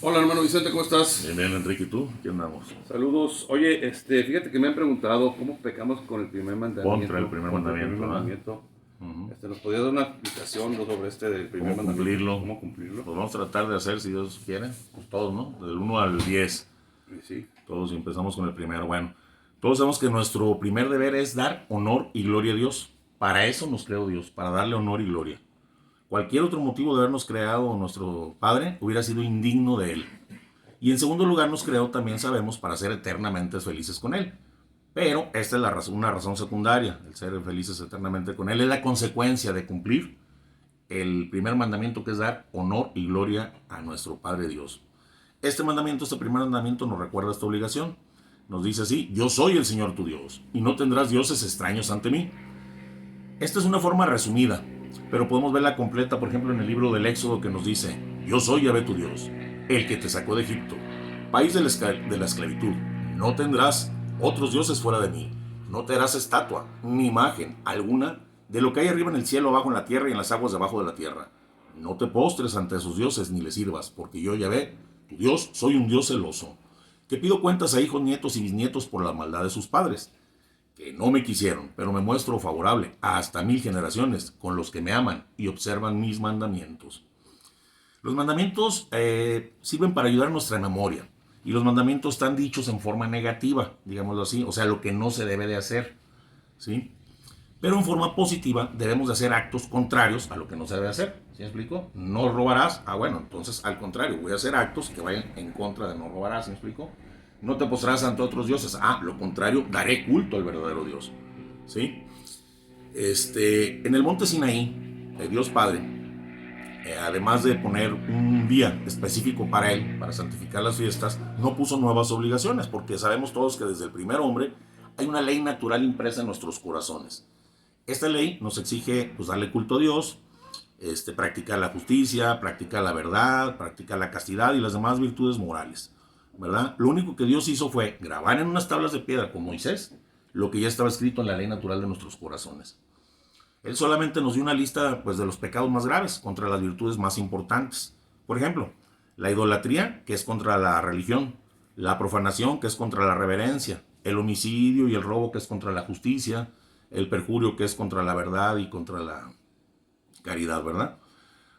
Hola hermano Vicente, ¿cómo estás? Bien, bien, Enrique, ¿y tú? ¿Qué andamos? Saludos. Oye, fíjate que me han preguntado cómo pecamos con el primer Contra el mandamiento, primer contra el primer mandamiento, ¿ah? mandamiento. Ujú. ¿Nos podías dar una explicación sobre este del primer ¿Cómo mandamiento? cumplirlo? ¿Cómo cumplirlo? Pues vamos a tratar de hacer, si Dios quiere, pues todos, ¿no? Del 1 al 10. Y sí, Todos empezamos con el primero. Bueno, todos sabemos que nuestro primer deber es dar honor y gloria a Dios. Para eso nos creó Dios, para darle honor y gloria. Cualquier otro motivo de habernos creado nuestro Padre hubiera sido indigno de Él. Y en segundo lugar nos creó, también sabemos, para ser eternamente felices con Él. Pero esta es una razón secundaria, el ser felices eternamente con Él. Es la consecuencia de cumplir el primer mandamiento, que es dar honor y gloria a nuestro Padre Dios. Este primer mandamiento nos recuerda esta obligación. Nos dice así: yo soy el Señor tu Dios, y no tendrás dioses extraños ante mí. Esta es una forma resumida, pero podemos verla completa, por ejemplo, en el libro del Éxodo, que nos dice: yo soy Yahvé tu Dios, el que te sacó de Egipto, país de la esclavitud. No tendrás otros dioses fuera de mí. No te harás estatua ni imagen alguna de lo que hay arriba en el cielo, abajo en la tierra y en las aguas debajo de la tierra. No te postres ante esos dioses ni les sirvas, porque yo, Yahvé, tu Dios, soy un Dios celoso, que pido cuentas a hijos, nietos y bisnietos por la maldad de sus padres, que no me quisieron, pero me muestro favorable hasta 1000 generaciones con los que me aman y observan mis mandamientos. Los mandamientos sirven para ayudar a nuestra memoria, y los mandamientos están dichos en forma negativa, digámoslo así, o sea, lo que no se debe de hacer, ¿sí? Pero en forma positiva debemos de hacer actos contrarios a lo que no se debe hacer. ¿Sí me explico? No robarás. Ah, bueno, entonces al contrario, voy a hacer actos que vayan en contra de no robarás. ¿Sí me explico? No te postrarás ante otros dioses. Ah, lo contrario, daré culto al verdadero Dios. ¿Sí? En el monte Sinaí, el Dios Padre, además de poner un día específico para él, para santificar las fiestas, no puso nuevas obligaciones, porque sabemos todos que desde el primer hombre hay una ley natural impresa en nuestros corazones. Esta ley nos exige, pues, darle culto a Dios, practicar la justicia, practicar la verdad, practicar la castidad y las demás virtudes morales, ¿verdad? Lo único que Dios hizo fue grabar en unas tablas de piedra con Moisés lo que ya estaba escrito en la ley natural de nuestros corazones. Él solamente nos dio una lista, pues, de los pecados más graves contra las virtudes más importantes. Por ejemplo, la idolatría, que es contra la religión; la profanación, que es contra la reverencia; el homicidio y el robo, que es contra la justicia; el perjurio, que es contra la verdad y contra la caridad, ¿verdad?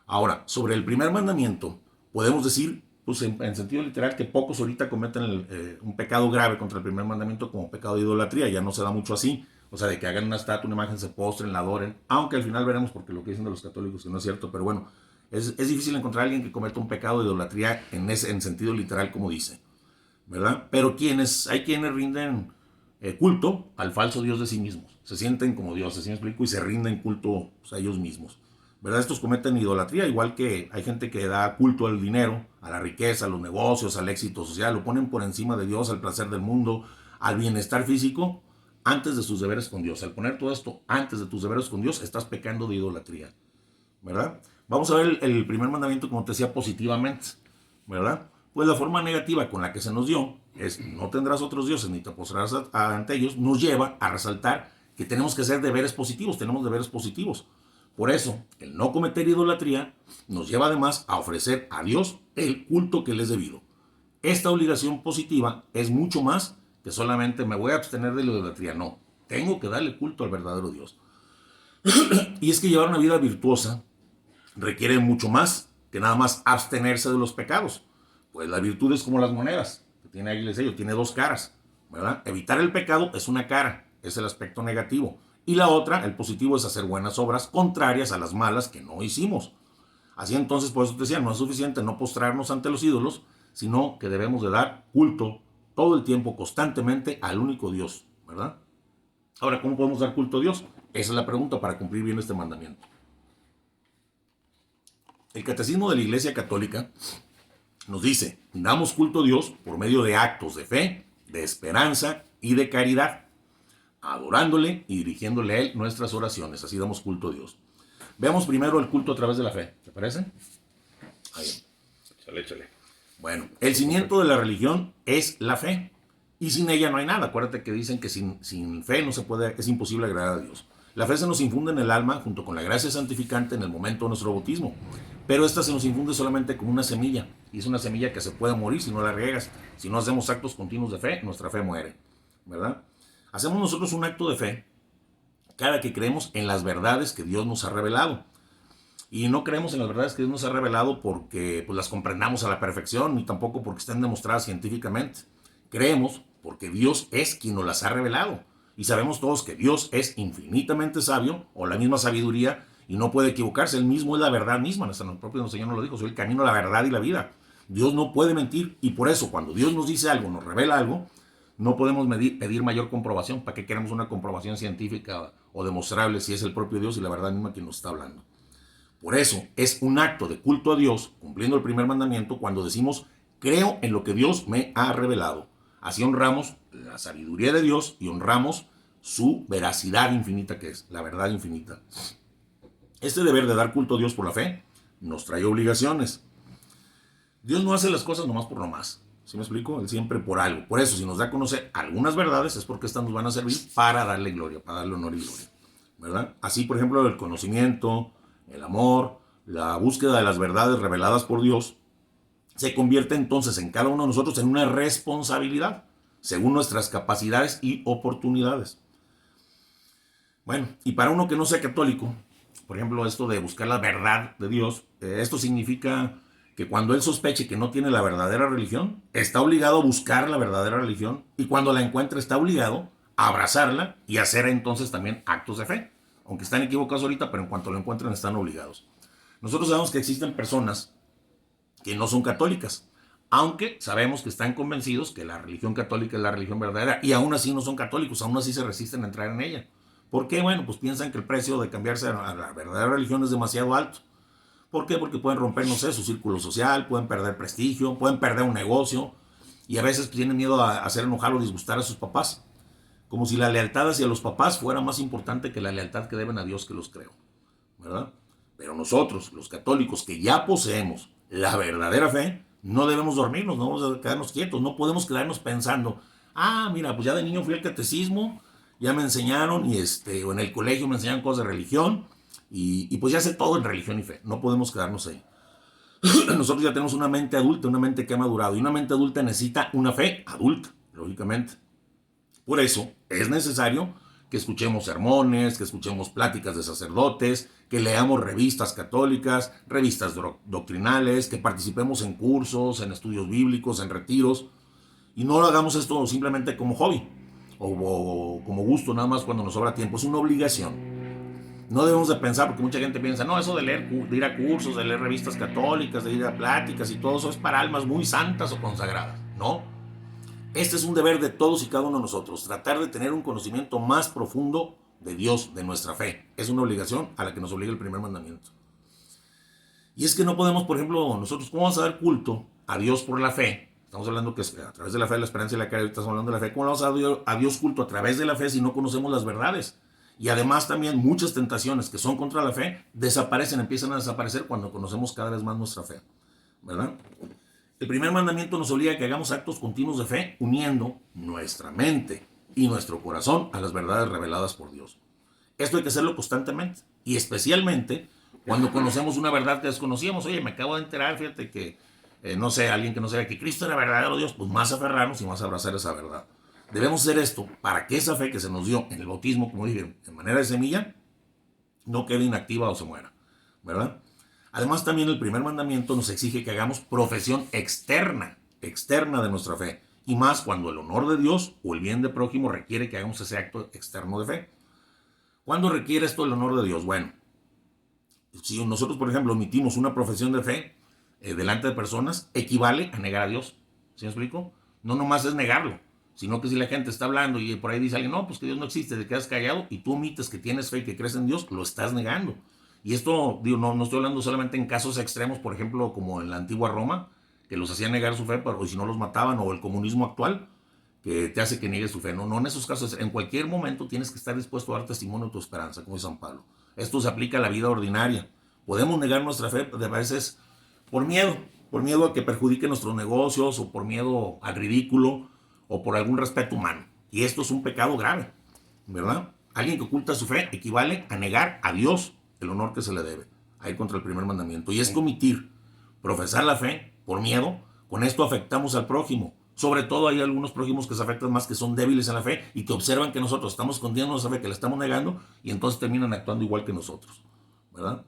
Ahora, sobre el primer mandamiento, podemos decir, pues en sentido literal, que pocos ahorita cometen un pecado grave contra el primer mandamiento como pecado de idolatría. Ya no se da mucho así. O sea, de que hagan una estatua, una imagen, se postren, la adoren. Aunque al final veremos, porque lo que dicen de los católicos que no es cierto. Pero bueno, es difícil encontrar a alguien que cometa un pecado de idolatría en sentido literal, como dice, ¿verdad? Pero hay quienes rinden culto al falso Dios de sí mismos. Se sienten como dioses, ¿sí me explico? Y se rinden culto, pues, a ellos mismos, ¿verdad? Estos cometen idolatría, igual que hay gente que da culto al dinero, a la riqueza, a los negocios, al éxito social. Lo ponen por encima de Dios, al placer del mundo, al bienestar físico, antes de sus deberes con Dios. Al poner todo esto antes de tus deberes con Dios, estás pecando de idolatría, ¿verdad? Vamos a ver el primer mandamiento, como te decía, positivamente, ¿verdad? Pues la forma negativa con la que se nos dio es: no tendrás otros dioses ni te postrarás ante ellos. Nos lleva a resaltar que tenemos que hacer deberes positivos, tenemos deberes positivos. Por eso, el no cometer idolatría nos lleva además a ofrecer a Dios el culto que le es debido. Esta obligación positiva es mucho más que solamente me voy a abstener de la idolatría. No, tengo que darle culto al verdadero Dios. Y es que llevar una vida virtuosa requiere mucho más que nada más abstenerse de los pecados. Pues la virtud es como las monedas, que tiene ahí el sello, tiene dos caras, ¿verdad? Evitar el pecado es una cara, es el aspecto negativo. Y la otra, el positivo, es hacer buenas obras contrarias a las malas que no hicimos. Así entonces, por eso te decía, no es suficiente no postrarnos ante los ídolos, sino que debemos de dar culto todo el tiempo, constantemente, al único Dios, ¿verdad? Ahora, ¿cómo podemos dar culto a Dios? Esa es la pregunta para cumplir bien este mandamiento. El Catecismo de la Iglesia Católica nos dice: damos culto a Dios por medio de actos de fe, de esperanza y de caridad, adorándole y dirigiéndole a Él nuestras oraciones. Así damos culto a Dios. Veamos primero el culto a través de la fe, ¿te parece? Ahí. échale, échale. Bueno, el cimiento de la religión es la fe, y sin ella no hay nada. Acuérdate que dicen que sin fe no se puede, es imposible agradar a Dios. La fe se nos infunde en el alma junto con la gracia santificante en el momento de nuestro bautismo. Pero esta se nos infunde solamente como una semilla. Y es una semilla que se puede morir si no la riegas. Si no hacemos actos continuos de fe, nuestra fe muere, ¿verdad? Hacemos nosotros un acto de fe cada que creemos en las verdades que Dios nos ha revelado. Y no creemos en las verdades que Dios nos ha revelado porque pues, las comprendamos a la perfección, ni tampoco porque estén demostradas científicamente. Creemos porque Dios es quien nos las ha revelado. Y sabemos todos que Dios es infinitamente sabio, o la misma sabiduría, y no puede equivocarse. Él mismo es la verdad misma. Nuestro propio Señor nos lo dijo: soy el camino, la verdad y la vida. Dios no puede mentir, y por eso cuando Dios nos dice algo, nos revela algo, no podemos pedir mayor comprobación. ¿Para qué queremos una comprobación científica o demostrable si es el propio Dios y la verdad misma quien nos está hablando? Por eso es un acto de culto a Dios, cumpliendo el primer mandamiento, cuando decimos: creo en lo que Dios me ha revelado. Así honramos la sabiduría de Dios y honramos su veracidad infinita, que es la verdad infinita. Este deber de dar culto a Dios por la fe nos trae obligaciones. Dios no hace las cosas nomás por nomás. ¿Sí me explico? Él siempre por algo. Por eso, si nos da a conocer algunas verdades, es porque estas nos van a servir para darle gloria, para darle honor y gloria, ¿verdad? Así, por ejemplo, el conocimiento, el amor, la búsqueda de las verdades reveladas por Dios, se convierte entonces en cada uno de nosotros en una responsabilidad, según nuestras capacidades y oportunidades. Bueno, y para uno que no sea católico, por ejemplo, esto de buscar la verdad de Dios, esto significa que cuando él sospeche que no tiene la verdadera religión, está obligado a buscar la verdadera religión, y cuando la encuentra está obligado a abrazarla y hacer entonces también actos de fe. Aunque están equivocados ahorita, pero en cuanto lo encuentren están obligados. Nosotros sabemos que existen personas que no son católicas, aunque sabemos que están convencidos que la religión católica es la religión verdadera, y aún así no son católicos, aún así se resisten a entrar en ella. ¿Por qué? Bueno, pues piensan que el precio de cambiarse a la verdadera religión es demasiado alto. ¿Por qué? Porque pueden romper, no sé, su círculo social, pueden perder prestigio, pueden perder un negocio, y a veces tienen miedo a hacer enojar o disgustar a sus papás. Como si la lealtad hacia los papás fuera más importante que la lealtad que deben a Dios que los creó, ¿verdad? Pero nosotros, los católicos, que ya poseemos la verdadera fe, no debemos dormirnos, no debemos quedarnos quietos, no podemos quedarnos pensando: mira, pues ya de niño fui al catecismo, ya me enseñaron, o en el colegio me enseñaron cosas de religión, y pues ya sé todo en religión y fe. No podemos quedarnos ahí. Nosotros ya tenemos una mente adulta, una mente que ha madurado, y una mente adulta necesita una fe adulta, lógicamente. Por eso es necesario que escuchemos sermones, que escuchemos pláticas de sacerdotes, que leamos revistas católicas, revistas doctrinales, que participemos en cursos, en estudios bíblicos, en retiros, y no lo hagamos esto simplemente como hobby o como gusto nada más cuando nos sobra tiempo. Es una obligación. No debemos de pensar, porque mucha gente piensa: no, eso de leer, de ir a cursos, de leer revistas católicas, de ir a pláticas y todo eso es para almas muy santas o consagradas. No. Este es un deber de todos y cada uno de nosotros, tratar de tener un conocimiento más profundo de Dios, de nuestra fe. Es una obligación a la que nos obliga el primer mandamiento. Y es que no podemos, por ejemplo, nosotros, ¿cómo vamos a dar culto a Dios por la fe? Estamos hablando que a través de la fe, la esperanza y la caridad, estamos hablando de la fe. ¿Cómo vamos a dar a Dios culto a través de la fe si no conocemos las verdades? Y además también muchas tentaciones que son contra la fe desaparecen, empiezan a desaparecer cuando conocemos cada vez más nuestra fe, ¿verdad? El primer mandamiento nos obliga a que hagamos actos continuos de fe, uniendo nuestra mente y nuestro corazón a las verdades reveladas por Dios. Esto hay que hacerlo constantemente, y especialmente cuando conocemos una verdad que desconocíamos. Oye, me acabo de enterar, fíjate que, no sé, alguien que no sabía que Cristo era verdadero Dios, pues más aferrarnos y más abrazar esa verdad. Debemos hacer esto para que esa fe que se nos dio en el bautismo, como dije, en manera de semilla, no quede inactiva o se muera, ¿verdad? Además, también el primer mandamiento nos exige que hagamos profesión externa de nuestra fe, y más cuando el honor de Dios o el bien de prójimo requiere que hagamos ese acto externo de fe. ¿Cuándo requiere esto el honor de Dios? Bueno, si nosotros, por ejemplo, omitimos una profesión de fe delante de personas, equivale a negar a Dios. ¿Sí me explico? No nomás es negarlo, sino que si la gente está hablando y por ahí dice alguien: no, pues que Dios no existe, te quedas callado, y tú omites que tienes fe y que crees en Dios, lo estás negando. Y esto, digo, no estoy hablando solamente en casos extremos, por ejemplo, como en la antigua Roma, que los hacían negar su fe, pero si no los mataban, o el comunismo actual, que te hace que niegues tu fe. No, en esos casos, en cualquier momento tienes que estar dispuesto a dar testimonio de tu esperanza, como dice San Pablo. Esto se aplica a la vida ordinaria. Podemos negar nuestra fe de veces por miedo a que perjudique nuestros negocios, o por miedo al ridículo, o por algún respeto humano. Y esto es un pecado grave, ¿verdad? Alguien que oculta su fe equivale a negar a Dios el honor que se le debe, a ir contra el primer mandamiento. Y es que omitir, profesar la fe por miedo, con esto afectamos al prójimo. Sobre todo hay algunos prójimos que se afectan más, que son débiles en la fe y que observan que nosotros estamos escondiendo nuestra fe, que la estamos negando, y entonces terminan actuando igual que nosotros, ¿verdad?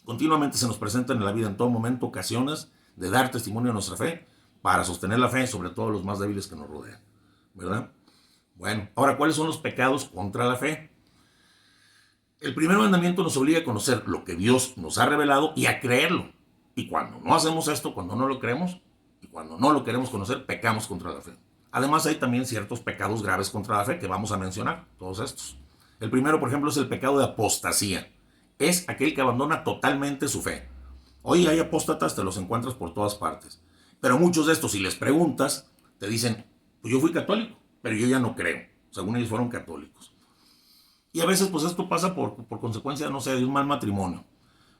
Continuamente se nos presentan en la vida, en todo momento, ocasiones de dar testimonio de nuestra fe para sostener la fe, sobre todo los más débiles que nos rodean, ¿verdad? Bueno, ahora, ¿cuáles son los pecados contra la fe? El primer mandamiento nos obliga a conocer lo que Dios nos ha revelado y a creerlo. Y cuando no hacemos esto, cuando no lo creemos y cuando no lo queremos conocer, pecamos contra la fe. Además, hay también ciertos pecados graves contra la fe que vamos a mencionar, todos estos. El primero, por ejemplo, es el pecado de apostasía. Es aquel que abandona totalmente su fe. Hoy hay apóstatas, te los encuentras por todas partes. Pero muchos de estos, si les preguntas, te dicen, pues yo fui católico, pero yo ya no creo. Según ellos fueron católicos. Y a veces pues esto pasa por consecuencia, no sé, de un mal matrimonio.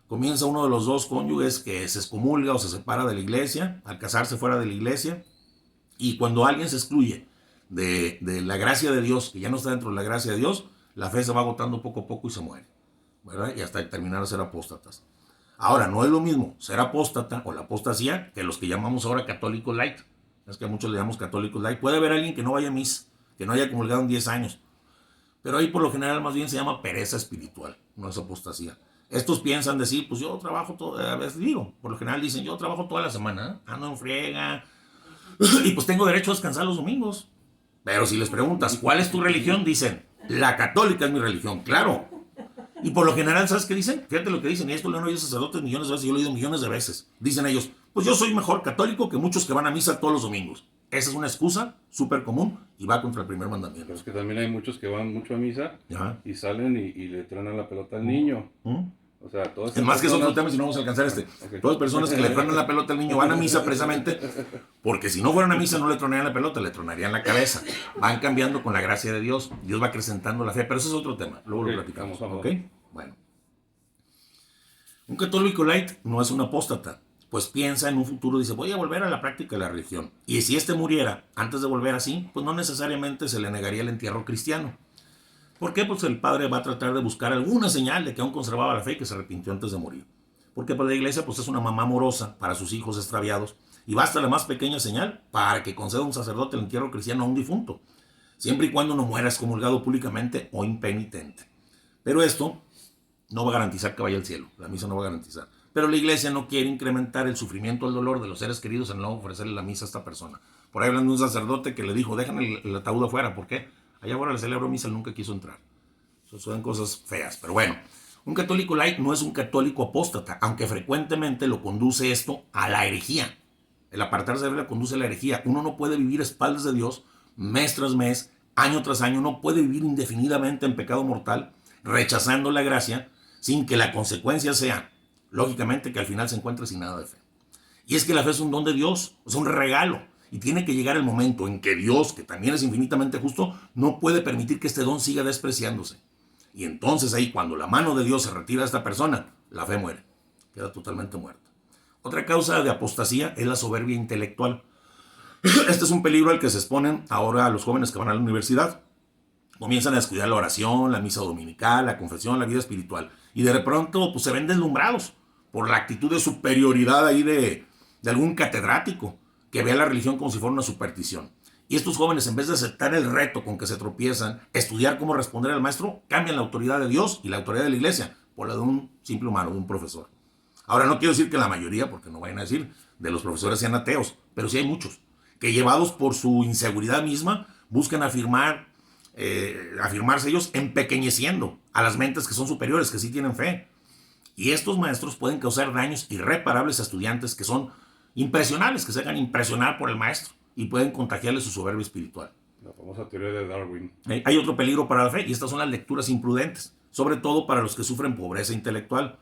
Comienza uno de los dos cónyuges que se excomulga o se separa de la iglesia, al casarse fuera de la iglesia. Y cuando alguien se excluye de la gracia de Dios, que ya no está dentro de la gracia de Dios, la fe se va agotando poco a poco y se muere, ¿verdad? Y hasta terminar de ser apóstatas. Ahora, no es lo mismo ser apóstata o la apostasía que los que llamamos ahora católicos light. Es que a muchos le llamamos católicos light. Puede haber alguien que no vaya a misa, que no haya comulgado en 10 años. Pero ahí por lo general más bien se llama pereza espiritual, no es apostasía. Estos piensan decir, pues yo trabajo todo, a veces digo, por lo general dicen, yo trabajo toda la semana, ando en friega, y pues tengo derecho a descansar los domingos. Pero si les preguntas, ¿cuál es tu religión? Dicen, la católica es mi religión, claro. Y por lo general, ¿sabes qué dicen? Fíjate lo que dicen, y esto lo han oído sacerdotes millones de veces, yo lo he oído millones de veces. Dicen ellos, pues yo soy mejor católico que muchos que van a misa todos los domingos. Esa es una excusa súper común y va contra el primer mandamiento. Pero es que también hay muchos que van mucho a misa Ajá. y salen y le truenan la pelota al niño. O sea, todas Es más que es otro tema, si no vamos a alcanzar este. Okay. Todas las personas que le tronan la pelota al niño van a misa precisamente porque si no fueran a misa no le tronarían la pelota, le tronarían la cabeza. Van cambiando con la gracia de Dios. Dios va acrecentando la fe, pero eso es otro tema. Luego lo platicamos. Vamos. ¿Ok? Bueno. Un católico light no es un apóstata, pues piensa en un futuro, dice, voy a volver a la práctica de la religión. Y si este muriera antes de volver así, pues no necesariamente se le negaría el entierro cristiano. ¿Por qué? Pues el padre va a tratar de buscar alguna señal de que aún conservaba la fe y que se arrepintió antes de morir. Porque pues la iglesia pues es una mamá amorosa para sus hijos extraviados y basta la más pequeña señal para que conceda un sacerdote el entierro cristiano a un difunto, siempre y cuando no muera excomulgado públicamente o impenitente. Pero esto no va a garantizar que vaya al cielo, la misa no va a garantizar. Pero la iglesia no quiere incrementar el sufrimiento o el dolor de los seres queridos en no ofrecerle la misa a esta persona. Por ahí hablando de un sacerdote que le dijo, dejan el ataúd afuera, ¿por qué? Allá afuera le celebró misa, él nunca quiso entrar. Eso son cosas feas, pero bueno. Un católico light no es un católico apóstata, aunque frecuentemente lo conduce esto a la herejía. El apartarse de la Biblia conduce a la herejía. Uno no puede vivir a espaldas de Dios mes tras mes, año tras año. No puede vivir indefinidamente en pecado mortal, rechazando la gracia, sin que la consecuencia sea, lógicamente, que al final se encuentre sin nada de fe. Y es que la fe es un don de Dios, es un regalo. Y tiene que llegar el momento en que Dios, que también es infinitamente justo, no puede permitir que este don siga despreciándose. Y entonces ahí, cuando la mano de Dios se retira de esta persona, la fe muere, queda totalmente muerta. Otra causa de apostasía es la soberbia intelectual. Este es un peligro al que se exponen ahora a los jóvenes que van a la universidad. Comienzan a descuidar la oración, la misa dominical, la confesión, la vida espiritual. Y de pronto pues, se ven deslumbrados por la actitud de superioridad ahí de algún catedrático que ve a la religión como si fuera una superstición. Y estos jóvenes, en vez de aceptar el reto con que se tropiezan, estudiar cómo responder al maestro, cambian la autoridad de Dios y la autoridad de la iglesia por la de un simple humano, de un profesor. Ahora, no quiero decir que la mayoría, porque no vayan a decir, de los profesores sean ateos, pero sí hay muchos que, llevados por su inseguridad misma, buscan afirmarse ellos empequeñeciendo a las mentes que son superiores, que sí tienen fe. Y estos maestros pueden causar daños irreparables a estudiantes que son impresionables, que se hagan impresionar por el maestro y pueden contagiarle su soberbia espiritual. La famosa teoría de Darwin. Hay otro peligro para la fe y estas son las lecturas imprudentes, sobre todo para los que sufren pobreza intelectual.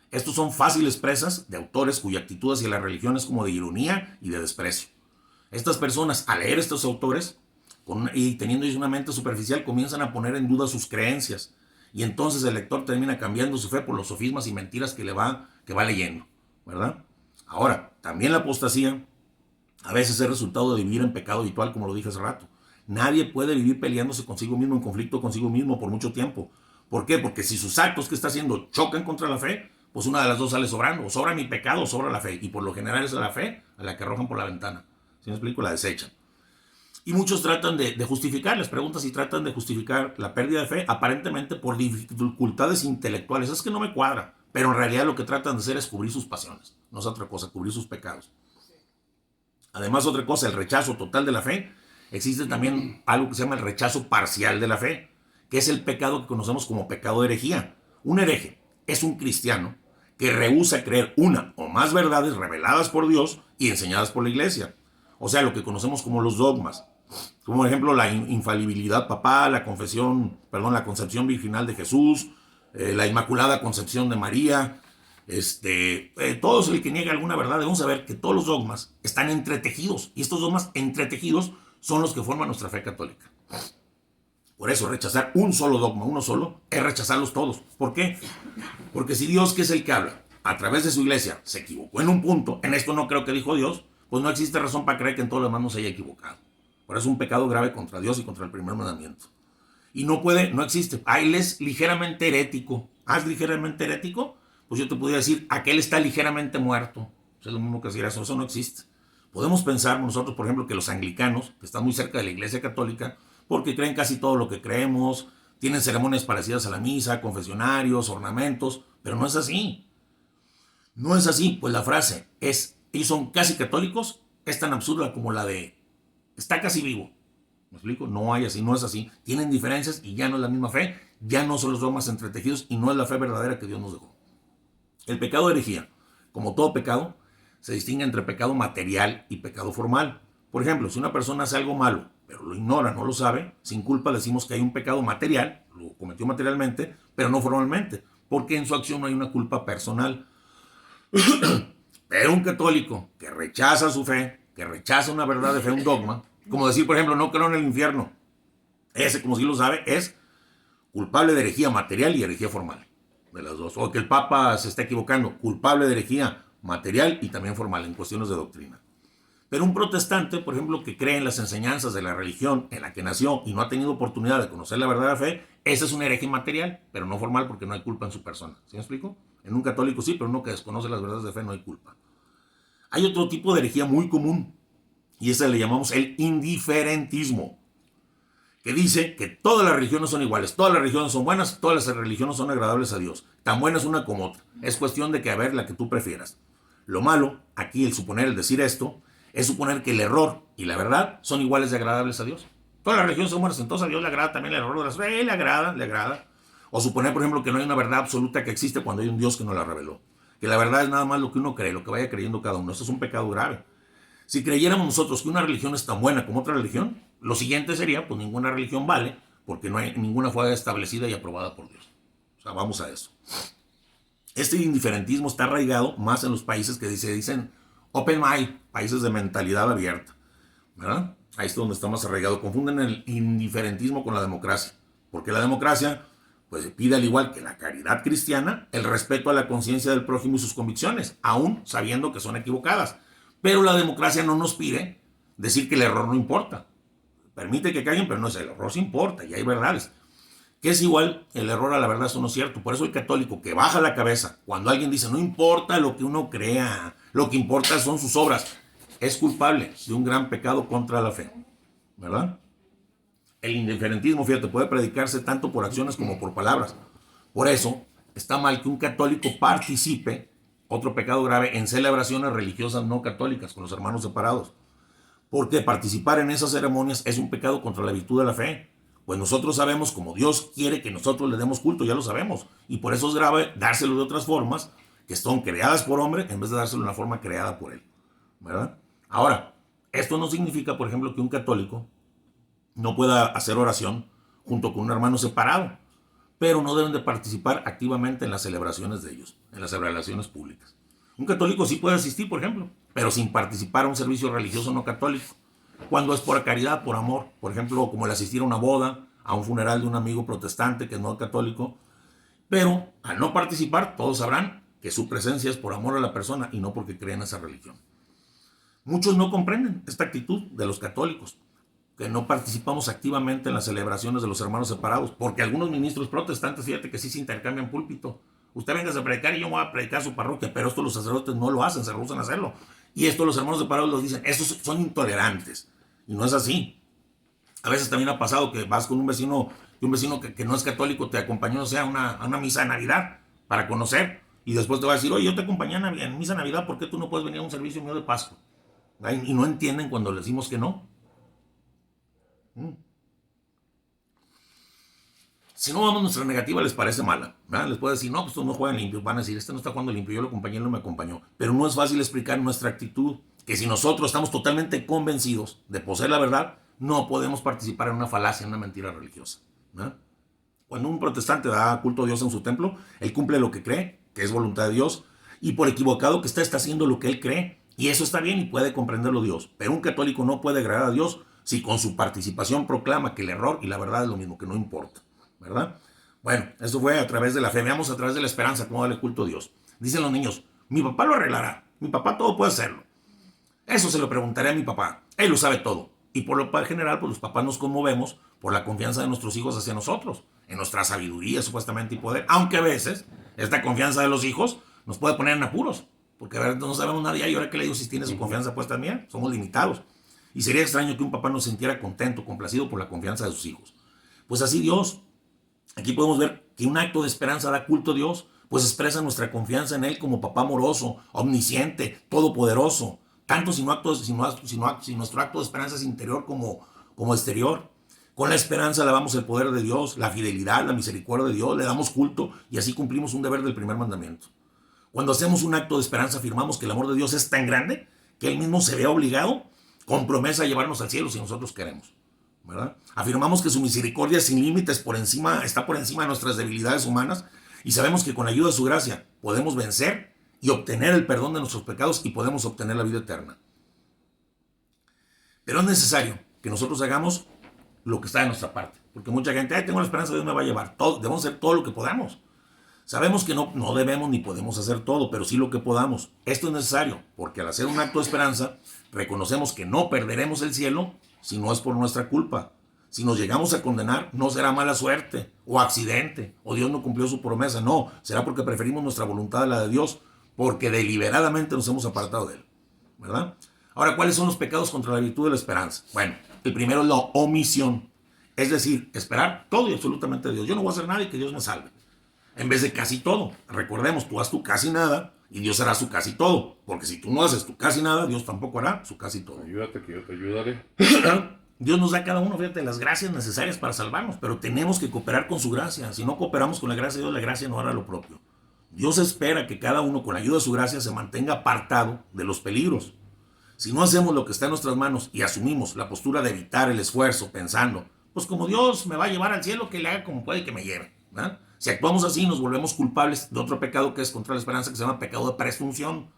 Estos son fáciles presas de autores cuya actitud hacia la religión es como de ironía y de desprecio. Estas personas, al leer estos autores y teniendo ellos una mente superficial, comienzan a poner en duda sus creencias y entonces el lector termina cambiando su fe por los sofismas y mentiras que va leyendo, ¿verdad? Ahora, también la apostasía a veces es resultado de vivir en pecado habitual, como lo dije hace rato. Nadie puede vivir peleándose consigo mismo, en conflicto consigo mismo por mucho tiempo. ¿Por qué? Porque si sus actos que está haciendo chocan contra la fe, pues una de las dos sale sobrando. O sobra mi pecado o sobra la fe. Y por lo general es la fe a la que arrojan por la ventana. ¿Sí me explico? La desechan. Y muchos tratan de justificar, les preguntas si tratan de justificar la pérdida de fe, aparentemente por dificultades intelectuales. Es que no me cuadra. Pero en realidad lo que tratan de hacer es cubrir sus pasiones. No es otra cosa, cubrir sus pecados. Además, otra cosa, el rechazo total de la fe. Existe también algo que se llama el rechazo parcial de la fe, que es el pecado que conocemos como pecado de herejía. Un hereje es un cristiano que rehúsa creer una o más verdades reveladas por Dios y enseñadas por la iglesia. O sea, lo que conocemos como los dogmas. Como por ejemplo la infalibilidad papal, la concepción virginal de Jesús, la Inmaculada Concepción de María. Todo el que niega alguna verdad, debemos saber que todos los dogmas están entretejidos. Y estos dogmas entretejidos son los que forman nuestra fe católica. Por eso rechazar un solo dogma, uno solo, es rechazarlos todos. ¿Por qué? Porque si Dios, que es el que habla, a través de su iglesia, se equivocó en un punto, en esto no creo que dijo Dios, pues no existe razón para creer que en todo lo demás no se haya equivocado. Por eso es un pecado grave contra Dios y contra el primer mandamiento. Y no existe. Él es ligeramente herético. ¿Es ligeramente herético? Pues yo te podría decir, aquel está ligeramente muerto. Es lo mismo que decir eso no existe. Podemos pensar nosotros, por ejemplo, que los anglicanos, que están muy cerca de la iglesia católica, porque creen casi todo lo que creemos, tienen ceremonias parecidas a la misa, confesionarios, ornamentos, pero no es así. No es así, pues la frase es, ellos son casi católicos, es tan absurda como la de, está casi vivo. ¿Me explico? No es así. Tienen diferencias y ya no es la misma fe, ya no son los dogmas entretejidos y no es la fe verdadera que Dios nos dejó. El pecado de herejía, como todo pecado, se distingue entre pecado material y pecado formal. Por ejemplo, si una persona hace algo malo, pero lo ignora, no lo sabe, sin culpa decimos que hay un pecado material, lo cometió materialmente, pero no formalmente, porque en su acción no hay una culpa personal. Pero un católico que rechaza su fe, que rechaza una verdad de fe, un dogma, como decir, por ejemplo, no creo en el infierno, ese, como si lo sabe, es culpable de herejía material y herejía formal, de las dos. O que el Papa se está equivocando, culpable de herejía material y también formal en cuestiones de doctrina. Pero un protestante, por ejemplo, que cree en las enseñanzas de la religión en la que nació y no ha tenido oportunidad de conocer la verdadera fe, ese es un hereje material, pero no formal porque no hay culpa en su persona. ¿Sí me explico? En un católico sí, pero uno que desconoce las verdades de fe no hay culpa. Hay otro tipo de herejía muy común y ese le llamamos el indiferentismo, que dice que todas las religiones son iguales, todas las religiones son buenas, todas las religiones son agradables a Dios. Tan buena es una como otra. Es cuestión de que a ver la que tú prefieras. Lo malo, aquí el decir esto, es suponer que el error y la verdad son iguales de agradables a Dios. Todas las religiones son buenas, entonces a Dios le agrada también el error de las fe, le agrada. O suponer, por ejemplo, que no hay una verdad absoluta que existe cuando hay un Dios que no la reveló. Que la verdad es nada más lo que uno cree, lo que vaya creyendo cada uno. Esto es un pecado grave. Si creyéramos nosotros que una religión es tan buena como otra religión, lo siguiente sería, pues ninguna religión vale, porque ninguna fue establecida y aprobada por Dios. O sea, vamos a eso. Este indiferentismo está arraigado más en los países que se dicen open mind, países de mentalidad abierta, ¿verdad? Ahí es donde está más arraigado. Confunden el indiferentismo con la democracia, porque la democracia pues pide, al igual que la caridad cristiana, el respeto a la conciencia del prójimo y sus convicciones, aún sabiendo que son equivocadas. Pero la democracia no nos pide decir que el error no importa. Permite que caigan, pero no es el error, sí importa y hay verdades. Que es igual el error a la verdad, eso no es cierto. Por eso el católico que baja la cabeza cuando alguien dice no importa lo que uno crea, lo que importa son sus obras, es culpable de un gran pecado contra la fe, ¿verdad? El indiferentismo, fíjate, puede predicarse tanto por acciones como por palabras. Por eso está mal que un católico participe, otro pecado grave, en celebraciones religiosas no católicas con los hermanos separados. Porque participar en esas ceremonias es un pecado contra la virtud de la fe. Pues nosotros sabemos como Dios quiere que nosotros le demos culto, ya lo sabemos. Y por eso es grave dárselo de otras formas que son creadas por hombre en vez de dárselo de una forma creada por él, ¿verdad? Ahora, esto no significa, por ejemplo, que un católico no pueda hacer oración junto con un hermano separado, pero no deben de participar activamente en las celebraciones de ellos, en las celebraciones públicas. Un católico sí puede asistir, por ejemplo, pero sin participar a un servicio religioso no católico. Cuando es por caridad, por amor, por ejemplo, como el asistir a una boda, a un funeral de un amigo protestante que no es católico, pero al no participar, todos sabrán que su presencia es por amor a la persona y no porque creen esa religión. Muchos no comprenden esta actitud de los católicos. que no participamos activamente en las celebraciones de los hermanos separados, porque algunos ministros protestantes, fíjate que sí se intercambian púlpito. Usted venga a predicar y yo voy a predicar su parroquia, pero esto los sacerdotes no lo hacen, se rehusan a hacerlo. Y esto los hermanos separados los dicen, estos son intolerantes. Y no es así. A veces también ha pasado que vas con un vecino, y un vecino que no es católico te acompañó, o sea, a una misa de Navidad para conocer, y después te va a decir, oye, yo te acompañé en misa de Navidad, ¿por qué tú no puedes venir a un servicio mío de Pascua? Y no entienden cuando les decimos que no. Si no vamos, nuestra negativa les parece mala, ¿verdad? Les puede decir, no, pues tú no juegan limpio. Van a decir, este no está jugando limpio, yo lo acompañé, él no me acompañó. Pero no es fácil explicar nuestra actitud, que si nosotros estamos totalmente convencidos de poseer la verdad, no podemos participar en una falacia, en una mentira religiosa, ¿verdad? Cuando un protestante da culto a Dios en su templo, él cumple lo que cree, que es voluntad de Dios, y por equivocado que está haciendo lo que él cree, y eso está bien y puede comprenderlo Dios. Pero un católico no puede agradar a Dios si con su participación proclama que el error y la verdad es lo mismo, que no importa, ¿verdad? Bueno, eso fue a través de la fe. Veamos a través de la esperanza cómo darle culto a Dios. Dicen los niños, mi papá lo arreglará, mi papá todo puede hacerlo. Eso se lo preguntaré a mi papá, él lo sabe todo. Y por lo general, pues los papás nos conmovemos por la confianza de nuestros hijos hacia nosotros, en nuestra sabiduría supuestamente y poder, aunque a veces esta confianza de los hijos nos puede poner en apuros, porque a ver, no sabemos nadie, y ahora que le digo si tiene su confianza puesta en mí, somos limitados. Y sería extraño que un papá no se sintiera contento, complacido por la confianza de sus hijos. Pues así Dios, aquí podemos ver que un acto de esperanza da culto a Dios, pues expresa nuestra confianza en Él como papá amoroso, omnisciente, todopoderoso, tanto si nuestro acto de esperanza es interior como exterior. Con la esperanza alabamos el poder de Dios, la fidelidad, la misericordia de Dios, le damos culto y así cumplimos un deber del primer mandamiento. Cuando hacemos un acto de esperanza afirmamos que el amor de Dios es tan grande que Él mismo se ve obligado con promesa a llevarnos al cielo si nosotros queremos, ¿verdad? Afirmamos que su misericordia sin límites está por encima de nuestras debilidades humanas y sabemos que con la ayuda de su gracia podemos vencer y obtener el perdón de nuestros pecados y podemos obtener la vida eterna. Pero es necesario que nosotros hagamos lo que está de nuestra parte, porque mucha gente, tengo la esperanza, Dios me va a llevar. Debemos hacer todo lo que podamos. Sabemos que no debemos ni podemos hacer todo, pero sí lo que podamos. Esto es necesario, porque al hacer un acto de esperanza, reconocemos que no perderemos el cielo si no es por nuestra culpa. Si nos llegamos a condenar, no será mala suerte, o accidente, o Dios no cumplió su promesa. No, será porque preferimos nuestra voluntad a la de Dios, porque deliberadamente nos hemos apartado de Él, ¿verdad? Ahora, ¿cuáles son los pecados contra la virtud de la esperanza? Bueno, el primero es la omisión, es decir, esperar todo y absolutamente de Dios. Yo no voy a hacer nada y que Dios me salve. En vez de casi todo. Recordemos, tú haz tu casi nada y Dios hará su casi todo. Porque si tú no haces tu casi nada, Dios tampoco hará su casi todo. Ayúdate que yo te ayudaré. Dios nos da a cada uno, fíjate, las gracias necesarias para salvarnos, pero tenemos que cooperar con su gracia. Si no cooperamos con la gracia de Dios, la gracia no hará lo propio. Dios espera que cada uno, con la ayuda de su gracia, se mantenga apartado de los peligros. Si no hacemos lo que está en nuestras manos y asumimos la postura de evitar el esfuerzo, pensando, pues como Dios me va a llevar al cielo, que le haga como puede que me lleve, ¿verdad? Si actuamos así, nos volvemos culpables de otro pecado que es contra la esperanza, que se llama pecado de presunción.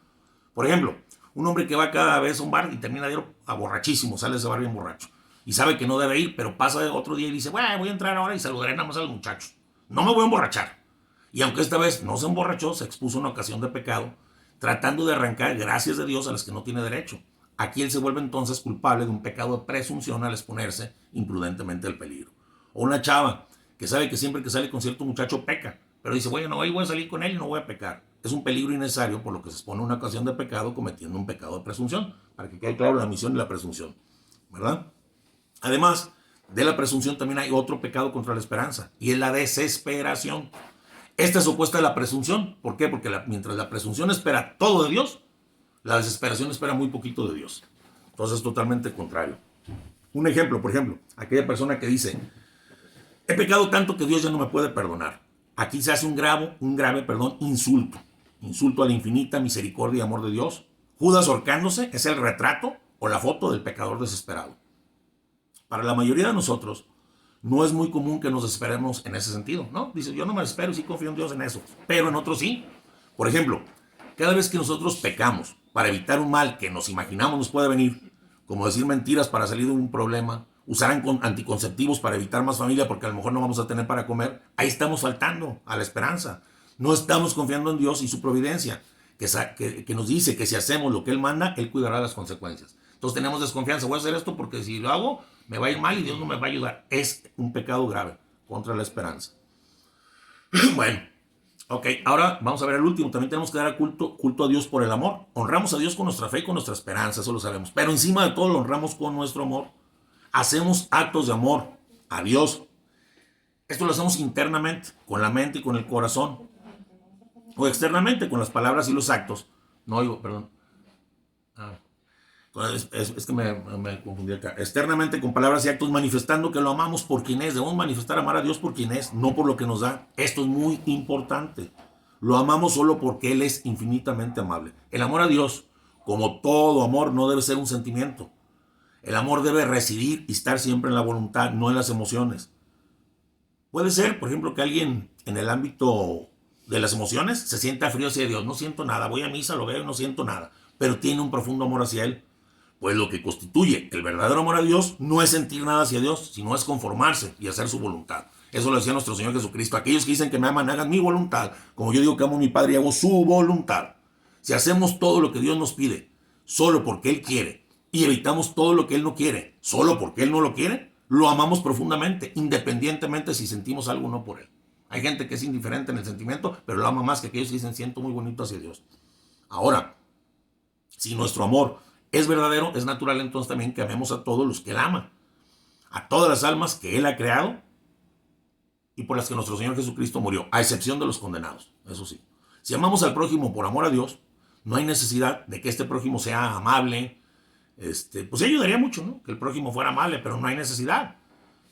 Por ejemplo, un hombre que va cada vez a un bar y termina de ir a borrachísimo, sale de ese bar bien borracho, y sabe que no debe ir, pero pasa otro día y dice, bueno, voy a entrar ahora y saludaré nada más a los muchachos. No me voy a emborrachar. Y aunque esta vez no se emborrachó, se expuso a una ocasión de pecado, tratando de arrancar gracias de Dios a las que no tiene derecho. Aquí él se vuelve entonces culpable de un pecado de presunción al exponerse imprudentemente al peligro. O una chava que sabe que siempre que sale con cierto muchacho peca, pero dice, bueno, hoy voy a salir con él y no voy a pecar. Es un peligro innecesario, por lo que se expone a una ocasión de pecado cometiendo un pecado de presunción, para que quede claro la misión y la presunción, ¿verdad? Además de la presunción también hay otro pecado contra la esperanza, y es la desesperación. Esta es opuesta a la presunción. ¿Por qué? Porque mientras la presunción espera todo de Dios, la desesperación espera muy poquito de Dios. Entonces es totalmente contrario. Un ejemplo, por ejemplo, aquella persona que dice, he pecado tanto que Dios ya no me puede perdonar. Aquí se hace un grave insulto. Insulto a la infinita misericordia y amor de Dios. Judas ahorcándose es el retrato o la foto del pecador desesperado. Para la mayoría de nosotros, no es muy común que nos desesperemos en ese sentido, ¿no? Dice, yo no me desespero y sí confío en Dios en eso. Pero en otros sí. Por ejemplo, cada vez que nosotros pecamos para evitar un mal que nos imaginamos nos puede venir, como decir mentiras para salir de un problema, usar anticonceptivos para evitar más familia porque a lo mejor no vamos a tener para comer, ahí estamos faltando a la esperanza. No estamos confiando en Dios y su providencia, que nos dice que si hacemos lo que Él manda, Él cuidará las consecuencias. Entonces tenemos desconfianza. Voy a hacer esto porque si lo hago, me va a ir mal y Dios no me va a ayudar. Es un pecado grave contra la esperanza. Bueno, ok, ahora vamos a ver el último. También tenemos que dar culto a Dios por el amor. Honramos a Dios con nuestra fe y con nuestra esperanza, eso lo sabemos. Pero encima de todo lo honramos con nuestro amor. Hacemos actos de amor a Dios. Esto lo hacemos internamente, con la mente y con el corazón. O externamente, con las palabras y los actos. No oigo, perdón. Es que me confundí acá. Externamente, con palabras y actos, manifestando que lo amamos por quien es. Debemos manifestar amar a Dios por quien es, no por lo que nos da. Esto es muy importante. Lo amamos solo porque Él es infinitamente amable. El amor a Dios, como todo amor, no debe ser un sentimiento. El amor debe residir y estar siempre en la voluntad, no en las emociones. Puede ser, por ejemplo, que alguien en el ámbito de las emociones se sienta frío hacia Dios. No siento nada, voy a misa, lo veo y no siento nada. Pero tiene un profundo amor hacia Él. Pues lo que constituye el verdadero amor a Dios no es sentir nada hacia Dios, sino es conformarse y hacer su voluntad. Eso lo decía nuestro Señor Jesucristo. Aquellos que dicen que me aman, hagan mi voluntad. Como yo digo que amo a mi Padre y hago su voluntad. Si hacemos todo lo que Dios nos pide, solo porque Él quiere, y evitamos todo lo que Él no quiere, solo porque Él no lo quiere, lo amamos profundamente, independientemente si sentimos algo o no por Él. Hay gente que es indiferente en el sentimiento, pero lo ama más que aquellos que dicen siento muy bonito hacia Dios. Ahora, si nuestro amor es verdadero, es natural entonces también que amemos a todos los que Él ama, a todas las almas que Él ha creado y por las que nuestro Señor Jesucristo murió, a excepción de los condenados, eso sí. Si amamos al prójimo por amor a Dios, no hay necesidad de que este prójimo sea amable. Pues ayudaría mucho, ¿no? Que el prójimo fuera amable, pero no hay necesidad,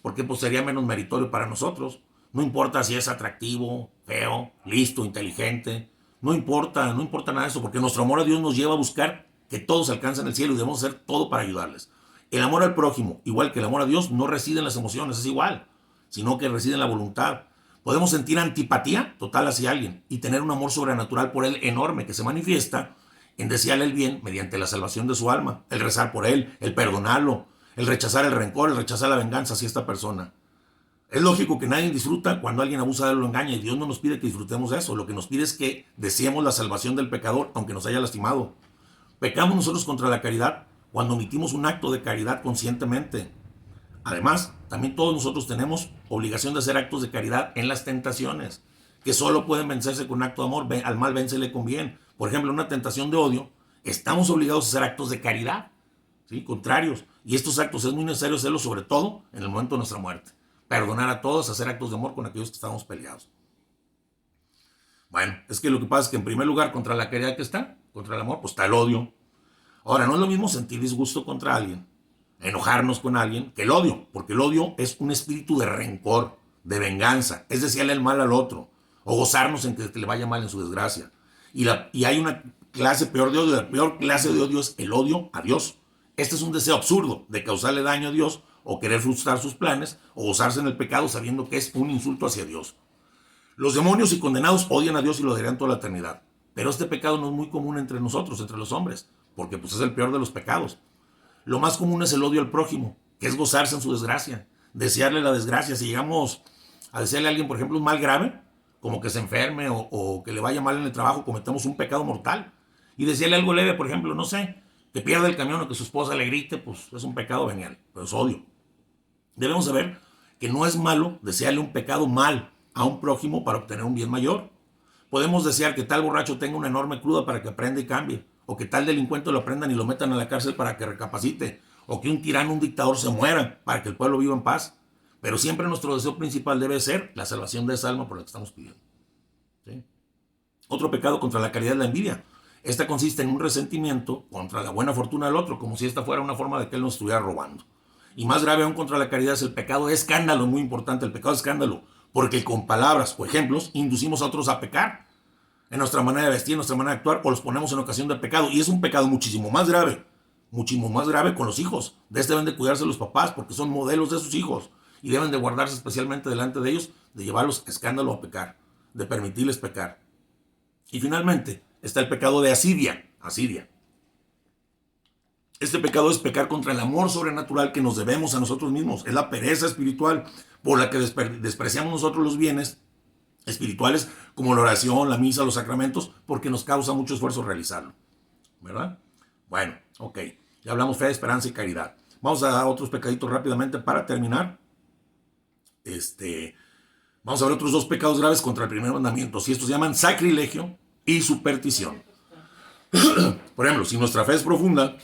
porque pues sería menos meritorio para nosotros. No importa si es atractivo, feo, listo, inteligente, no importa nada de eso, porque nuestro amor a Dios nos lleva a buscar que todos alcancen el cielo y debemos hacer todo para ayudarles. El amor al prójimo, igual que el amor a Dios, no reside en las emociones, es igual, sino que reside en la voluntad. Podemos sentir antipatía total hacia alguien y tener un amor sobrenatural por él enorme que se manifiesta en desearle el bien mediante la salvación de su alma, el rezar por él, el perdonarlo, el rechazar el rencor, el rechazar la venganza hacia esta persona. Es lógico que nadie disfruta cuando alguien abusa de él o lo engaña, y Dios no nos pide que disfrutemos de eso. Lo que nos pide es que deseemos la salvación del pecador, aunque nos haya lastimado. Pecamos nosotros contra la caridad cuando omitimos un acto de caridad conscientemente. Además, también todos nosotros tenemos obligación de hacer actos de caridad en las tentaciones, que solo pueden vencerse con un acto de amor. Al mal vénsele con bien. Por ejemplo, en una tentación de odio, estamos obligados a hacer actos de caridad, ¿sí? Contrarios. Y estos actos es muy necesario hacerlos, sobre todo en el momento de nuestra muerte. Perdonar a todos, hacer actos de amor con aquellos que estamos peleados. Bueno, es que lo que pasa es que en primer lugar, contra la caridad que está, contra el amor, pues está el odio. Ahora, no es lo mismo sentir disgusto contra alguien, enojarnos con alguien, que el odio, porque el odio es un espíritu de rencor, de venganza, es desearle el mal al otro, o gozarnos en que le vaya mal en su desgracia. Y hay una clase peor de odio. La peor clase de odio es el odio a Dios. Este es un deseo absurdo de causarle daño a Dios, o querer frustrar sus planes, o gozarse en el pecado sabiendo que es un insulto hacia Dios. Los demonios y condenados odian a Dios y lo odiarán toda la eternidad. Pero este pecado no es muy común entre nosotros, entre los hombres, porque pues es el peor de los pecados. Lo más común es el odio al prójimo, que es gozarse en su desgracia, desearle la desgracia. Si llegamos a desearle a alguien, por ejemplo, un mal grave, como que se enferme o que le vaya mal en el trabajo, cometemos un pecado mortal. Y desearle algo leve, por ejemplo, no sé, que pierda el camión o que su esposa le grite, pues es un pecado venial, pero es odio. Debemos saber que no es malo desearle un pecado mal a un prójimo para obtener un bien mayor. Podemos desear que tal borracho tenga una enorme cruda para que aprenda y cambie, o que tal delincuente lo aprendan y lo metan a la cárcel para que recapacite, o que un tirano, un dictador se muera para que el pueblo viva en paz. Pero siempre nuestro deseo principal debe ser la salvación de esa alma por la que estamos pidiendo. ¿Sí? Otro pecado contra la caridad es la envidia. Esta consiste en un resentimiento contra la buena fortuna del otro, como si esta fuera una forma de que él nos estuviera robando. Y más grave aún contra la caridad es el pecado de escándalo, muy importante, el pecado de escándalo, porque con palabras o ejemplos inducimos a otros a pecar en nuestra manera de vestir, en nuestra manera de actuar, o los ponemos en ocasión del pecado. Y es un pecado muchísimo más grave con los hijos. De este deben de cuidarse los papás, porque son modelos de sus hijos, y deben de guardarse especialmente delante de ellos, de llevarlos a escándalo a pecar, de permitirles pecar. Y finalmente está el pecado de asidia. Este pecado es pecar contra el amor sobrenatural que nos debemos a nosotros mismos. Es la pereza espiritual por la que despreciamos nosotros los bienes espirituales como la oración, la misa, los sacramentos, porque nos causa mucho esfuerzo realizarlo. ¿Verdad? Bueno, ok. Ya hablamos fe, esperanza y caridad. Vamos a otros pecaditos rápidamente para terminar. Vamos a ver otros dos pecados graves contra el primer mandamiento. Si estos se llaman sacrilegio y superstición. Por ejemplo, si nuestra fe es profunda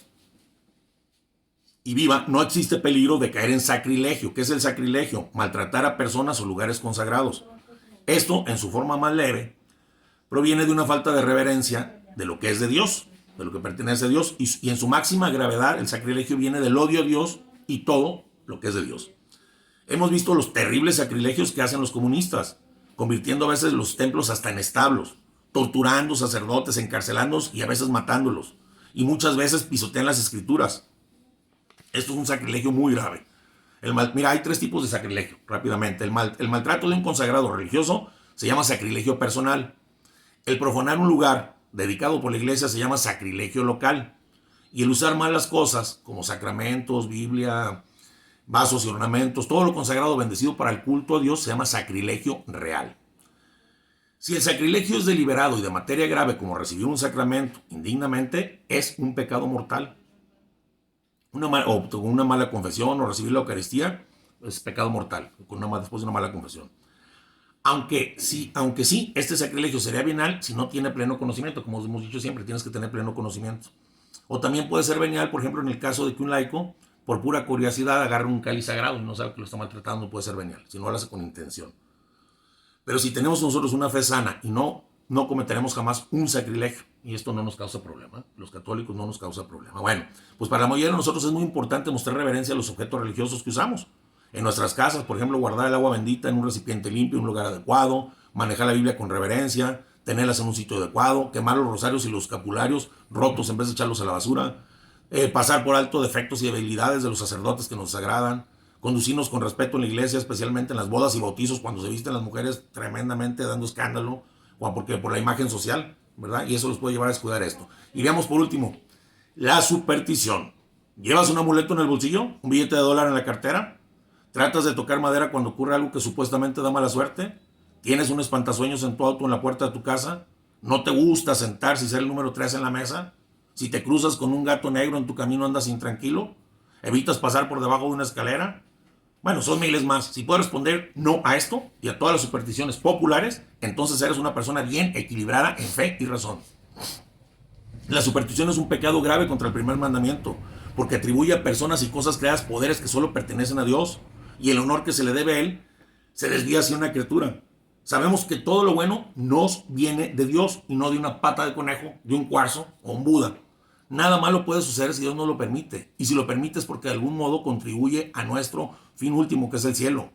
y viva, no existe peligro de caer en sacrilegio. ¿Qué es el sacrilegio? Maltratar a personas o lugares consagrados. Esto, en su forma más leve, proviene de una falta de reverencia de lo que es de Dios, de lo que pertenece a Dios, y en su máxima gravedad el sacrilegio viene del odio a Dios y todo lo que es de Dios. Hemos visto los terribles sacrilegios que hacen los comunistas, convirtiendo a veces los templos hasta en establos, torturando sacerdotes, encarcelándolos y a veces matándolos, y muchas veces pisotean las escrituras. Esto es un sacrilegio muy grave. Mira, hay tres tipos de sacrilegio, rápidamente. El maltrato de un consagrado religioso se llama sacrilegio personal. El profanar un lugar dedicado por la iglesia se llama sacrilegio local. Y el usar malas cosas, como sacramentos, Biblia, vasos y ornamentos, todo lo consagrado bendecido para el culto a Dios, se llama sacrilegio real. Si el sacrilegio es deliberado y de materia grave, como recibir un sacramento indignamente, es un pecado mortal. Una mala confesión o recibir la Eucaristía es pecado mortal, después de una mala confesión. Aunque sí, este sacrilegio sería venial si no tiene pleno conocimiento. Como hemos dicho siempre, tienes que tener pleno conocimiento. O también puede ser venial, por ejemplo, en el caso de que un laico, por pura curiosidad, agarre un cáliz sagrado y no sabe que lo está maltratando, puede ser venial, si no lo hace con intención. Pero si tenemos nosotros una fe sana y no cometeremos jamás un sacrilegio, y esto no nos causa problema, los católicos no nos causa problema. Bueno, pues para la mayoría de nosotros es muy importante mostrar reverencia a los objetos religiosos que usamos. En nuestras casas, por ejemplo, guardar el agua bendita en un recipiente limpio, en un lugar adecuado, manejar la Biblia con reverencia, tenerlas en un sitio adecuado, quemar los rosarios y los escapularios rotos en vez de echarlos a la basura, pasar por alto defectos y debilidades de los sacerdotes que nos agradan, conducirnos con respeto en la iglesia, especialmente en las bodas y bautizos, cuando se visten las mujeres tremendamente dando escándalo, porque por la imagen social, ¿verdad? Y eso los puede llevar a descuidar esto. Y veamos por último, la superstición. ¿Llevas un amuleto en el bolsillo? ¿Un billete de $1 en la cartera? ¿Tratas de tocar madera cuando ocurre algo que supuestamente da mala suerte? ¿Tienes un espantasueños en tu auto en la puerta de tu casa? ¿No te gusta sentarse y ser el número 3 en la mesa? Si te cruzas con un gato negro en tu camino andas intranquilo. ¿Evitas pasar por debajo de una escalera? Bueno, son miles más. Si puedes responder no a esto y a todas las supersticiones populares, entonces eres una persona bien equilibrada en fe y razón. La superstición es un pecado grave contra el primer mandamiento, porque atribuye a personas y cosas creadas poderes que solo pertenecen a Dios, y el honor que se le debe a Él se desvía hacia una criatura. Sabemos que todo lo bueno nos viene de Dios y no de una pata de conejo, de un cuarzo o un Buda. Nada malo puede suceder si Dios no lo permite. Y si lo permite es porque de algún modo contribuye a nuestro fin último, que es el cielo.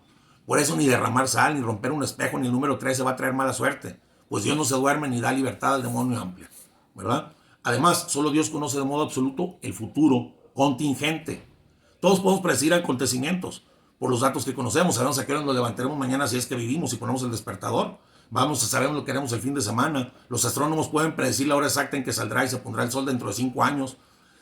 Por eso ni derramar sal, ni romper un espejo, ni el número 13 va a traer mala suerte. Pues Dios no se duerme ni da libertad al demonio amplia, ¿verdad? Además, solo Dios conoce de modo absoluto el futuro contingente. Todos podemos predecir acontecimientos por los datos que conocemos. Sabemos a qué hora nos levantaremos mañana si es que vivimos y ponemos el despertador. Vamos a saber lo que haremos el fin de semana. Los astrónomos pueden predecir la hora exacta en que saldrá y se pondrá el sol dentro de 5 años,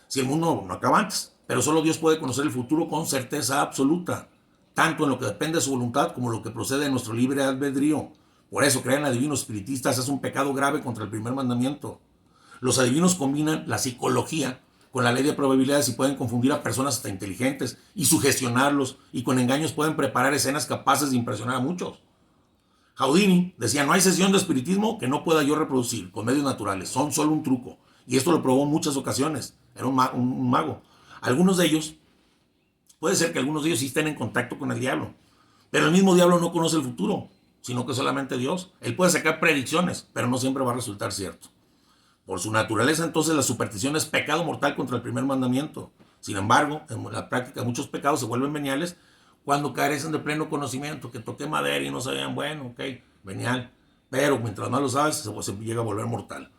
si el mundo no acaba antes. Pero solo Dios puede conocer el futuro con certeza absoluta, tanto en lo que depende de su voluntad como en lo que procede de nuestro libre albedrío. Por eso creer en adivinos espiritistas es un pecado grave contra el primer mandamiento. Los adivinos combinan la psicología con la ley de probabilidades y pueden confundir a personas hasta inteligentes y sugestionarlos, y con engaños pueden preparar escenas capaces de impresionar a muchos. Houdini decía, no hay sesión de espiritismo que no pueda yo reproducir con medios naturales, son solo un truco. Y esto lo probó en muchas ocasiones, era un mago. Algunos de ellos, puede ser que algunos de ellos sí estén en contacto con el diablo, pero el mismo diablo no conoce el futuro, sino que solamente Dios. Él puede sacar predicciones, pero no siempre va a resultar cierto. Por su naturaleza, entonces, la superstición es pecado mortal contra el primer mandamiento. Sin embargo, en la práctica muchos pecados se vuelven veniales cuando carecen de pleno conocimiento, que toqué madera y no sabían, bueno, ok, venial. Pero mientras más lo sabes, se llega a volver mortal.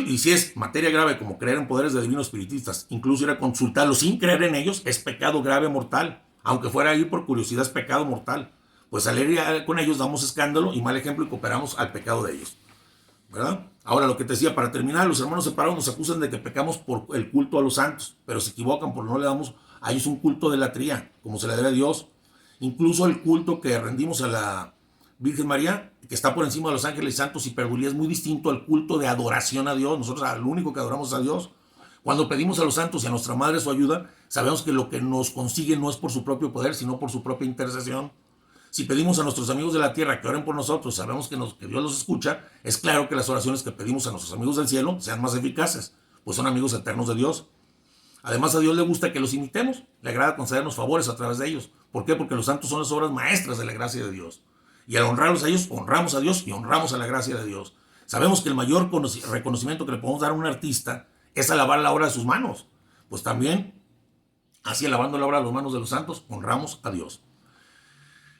Y si es materia grave como creer en poderes de divinos espiritistas, incluso ir a consultarlos sin creer en ellos, es pecado grave mortal. Aunque fuera a ir por curiosidad, es pecado mortal. Pues al ir con ellos damos escándalo y mal ejemplo y cooperamos al pecado de ellos, ¿verdad? Ahora, lo que te decía, para terminar, los hermanos separados nos acusan de que pecamos por el culto a los santos, pero se equivocan porque no le damos a ellos un culto de latría, como se le debe a Dios. Incluso el culto que rendimos a la Virgen María, que está por encima de los ángeles santos y pergolía, es muy distinto al culto de adoración a Dios. Nosotros lo único que adoramos es a Dios. Cuando pedimos a los santos y a nuestra Madre su ayuda, sabemos que lo que nos consigue no es por su propio poder, sino por su propia intercesión. Si pedimos a nuestros amigos de la tierra que oren por nosotros, sabemos que Dios los escucha, es claro que las oraciones que pedimos a nuestros amigos del cielo sean más eficaces, pues son amigos eternos de Dios. Además, a Dios le gusta que los imitemos, le agrada concedernos favores a través de ellos. ¿Por qué? Porque los santos son las obras maestras de la gracia de Dios. Y al honrarlos a ellos, honramos a Dios y honramos a la gracia de Dios. Sabemos que el mayor reconocimiento que le podemos dar a un artista es alabar la obra de sus manos. Pues también, así alabando la obra de las manos de los santos, honramos a Dios.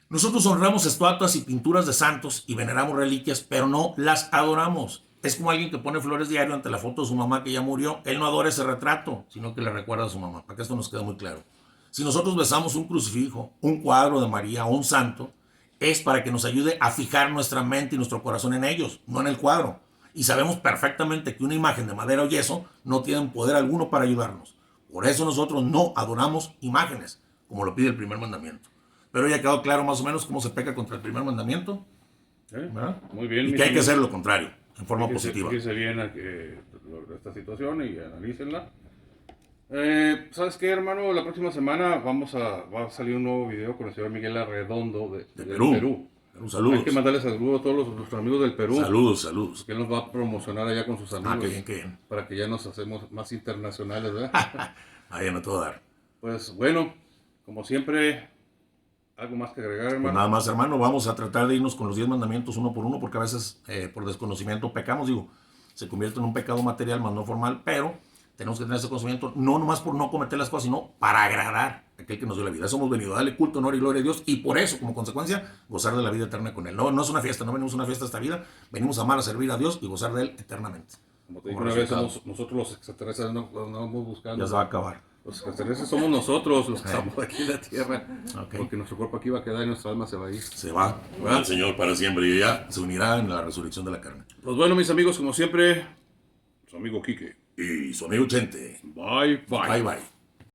Nosotros honramos estatuas y pinturas de santos y veneramos reliquias, pero no las adoramos. Es como alguien que pone flores diario ante la foto de su mamá que ya murió. Él no adora ese retrato, sino que le recuerda a su mamá, para que esto nos quede muy claro. Si nosotros besamos un crucifijo, un cuadro de María o un santo, es para que nos ayude a fijar nuestra mente y nuestro corazón en ellos, no en el cuadro. Y sabemos perfectamente que una imagen de madera o yeso no tienen poder alguno para ayudarnos. Por eso nosotros no adoramos imágenes, como lo pide el primer mandamiento. Pero ya quedó claro más o menos cómo se peca contra el primer mandamiento. ¿Verdad? Muy bien. Y que hay que hacer lo contrario, en forma positiva. Fíjense bien esta situación y analícenla. ¿Sabes qué, hermano? La próxima semana va a salir un nuevo video con el señor Miguel Arredondo de Perú. Saludos. Hay que mandarle saludos a todos nuestros amigos del Perú. Saludos. Que él nos va a promocionar allá con sus amigos. Qué bien. Para que ya nos hacemos más internacionales, ¿verdad? Ahí no te voy a dar. Pues bueno, como siempre, ¿algo más que agregar, hermano? Pues nada más, hermano, vamos a tratar de irnos con los 10 mandamientos uno por uno, porque a veces por desconocimiento pecamos, se convierte en un pecado material, más no formal, pero tenemos que tener ese conocimiento, no nomás por no cometer las cosas, sino para agradar a aquel que nos dio la vida. Eso hemos venido a darle culto, honor y gloria a Dios, y por eso, como consecuencia, gozar de la vida eterna con Él. No es una fiesta, no venimos a una fiesta esta vida, venimos a amar, a servir a Dios y gozar de Él eternamente. Como te dije una vez, nosotros los extraterrestres no vamos buscando. Ya se va a acabar. Los extraterrestres somos nosotros los que estamos aquí en la Tierra. Porque nuestro cuerpo aquí va a quedar y nuestra alma se va a ir. Se va el Señor para siempre y ya se unirá en la resurrección de la carne. Pues bueno, mis amigos, como siempre, su amigo Quique y su amigo Chente. Bye. Bye.